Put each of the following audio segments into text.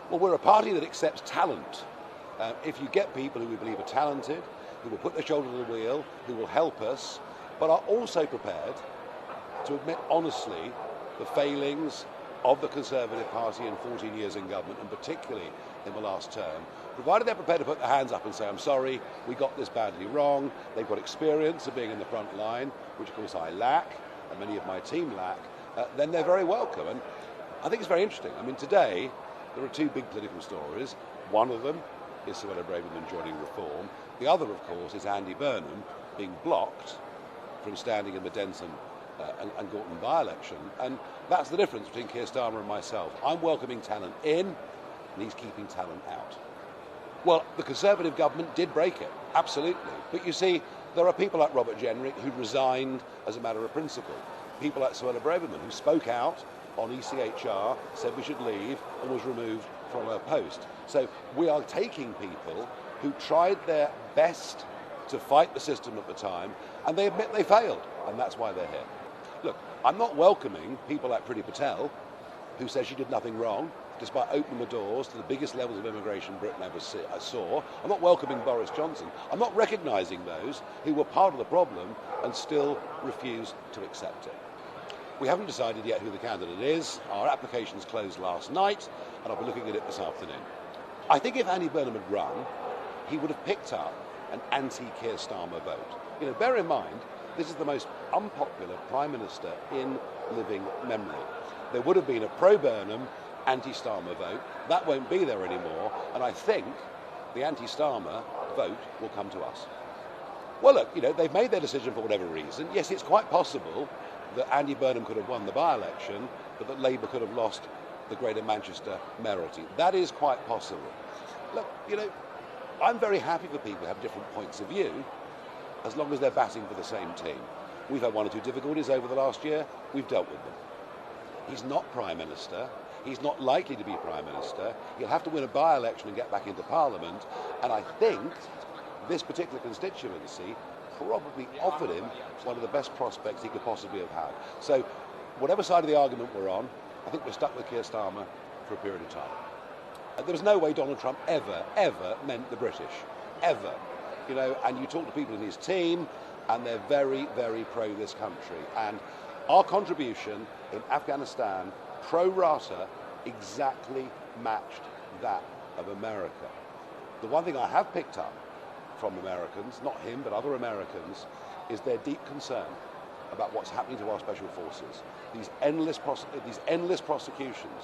Well, we're a party that accepts talent. If you get people who we believe are talented, who will put their shoulder to the wheel, who will help us, but are also prepared to admit honestly the failings of the Conservative Party in 14 years in government, and particularly in the last term, provided they're prepared to put their hands up and say, I'm sorry, we got this badly wrong, they've got experience of being in the front line, which of course I lack, and many of my team lack, then they're very welcome. And I think it's very interesting. I mean, today, there are two big political stories. One of them is Suella Braverman joining Reform. The other, of course, is Andy Burnham being blocked from standing in the Denton and Gorton by-election. And that's the difference between Keir Starmer and myself. I'm welcoming talent in, and he's keeping talent out. Well, the Conservative government did break it, absolutely. But you see, there are people like Robert Jenrick who resigned as a matter of principle. People like Suella Braverman who spoke out on ECHR, said we should leave, and was removed from her post. So we are taking people who tried their best to fight the system at the time, and they admit they failed, and that's why they're here. Look, I'm not welcoming people like Priti Patel, who says she did nothing wrong, despite opening the doors to the biggest levels of immigration Britain ever saw. I'm not welcoming Boris Johnson. I'm not recognising those who were part of the problem and still refuse to accept it. We haven't decided yet who the candidate is. Our applications closed last night, and I'll be looking at it this afternoon. I think if Andy Burnham had run, he would have picked up an anti-Keir Starmer vote. You know, bear in mind, this is the most unpopular Prime Minister in living memory. There would have been a pro-Burnham, anti-Starmer vote. That won't be there anymore, and I think the anti-Starmer vote will come to us. Well, look, you know, they've made their decision for whatever reason. Yes, it's quite possible that Andy Burnham could have won the by-election, but that Labour could have lost the Greater Manchester mayoralty. That is quite possible. Look, you know, I'm very happy for people who have different points of view, as long as they're batting for the same team. We've had one or two difficulties over the last year. We've dealt with them. He's not Prime Minister. He's not likely to be Prime Minister. He'll have to win a by-election and get back into Parliament. And I think this particular constituency probably offered him one of the best prospects he could possibly have had. So whatever side of the argument we're on, I think we're stuck with Keir Starmer for a period of time. There was no way Donald Trump ever meant the British. Ever. You know, and you talk to people in his team, and they're very, very pro this country. And our contribution in Afghanistan, pro rata, exactly matched that of America. The one thing I have picked up from Americans, not him, but other Americans, is their deep concern about what's happening to our special forces. These endless prosecutions,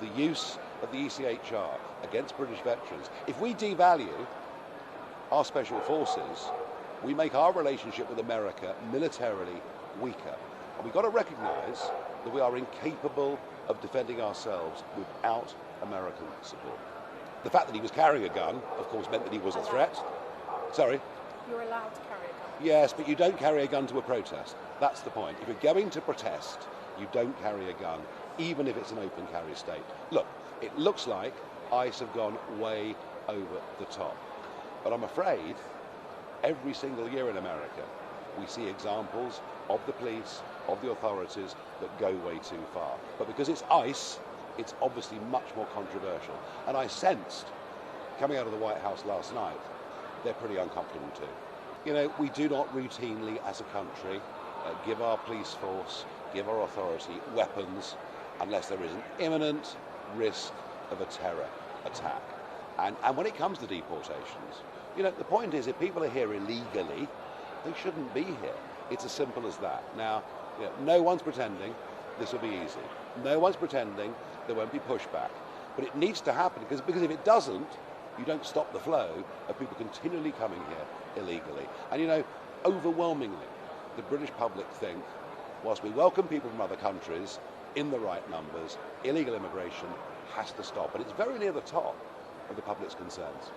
the use of the ECHR against British veterans. If we devalue our special forces, we make our relationship with America militarily weaker. And we've got to recognise that we are incapable of defending ourselves without American support. The fact that he was carrying a gun, of course, meant that he was a threat. Sorry? You're allowed to carry a gun. Yes, but you don't carry a gun to a protest. That's the point. If you're going to protest, you don't carry a gun, even if it's an open carry state. Look, it looks like ICE have gone way over the top. But I'm afraid every single year in America, we see examples of the police, of the authorities that go way too far. But because it's ICE, it's obviously much more controversial. And I sensed, coming out of the White House last night, they're pretty uncomfortable too. You know, we do not routinely, as a country, give our police force, give our authority weapons unless there is an imminent risk of a terror attack. And when it comes to deportations, you know, the point is, if people are here illegally, they shouldn't be here. It's as simple as that. Now, you know, no one's pretending this will be easy. No one's pretending there won't be pushback. But it needs to happen, because if it doesn't, you don't stop the flow of people continually coming here illegally. And, you know, overwhelmingly, the British public think, whilst we welcome people from other countries in the right numbers, illegal immigration has to stop. And it's very near the top of the public's concerns.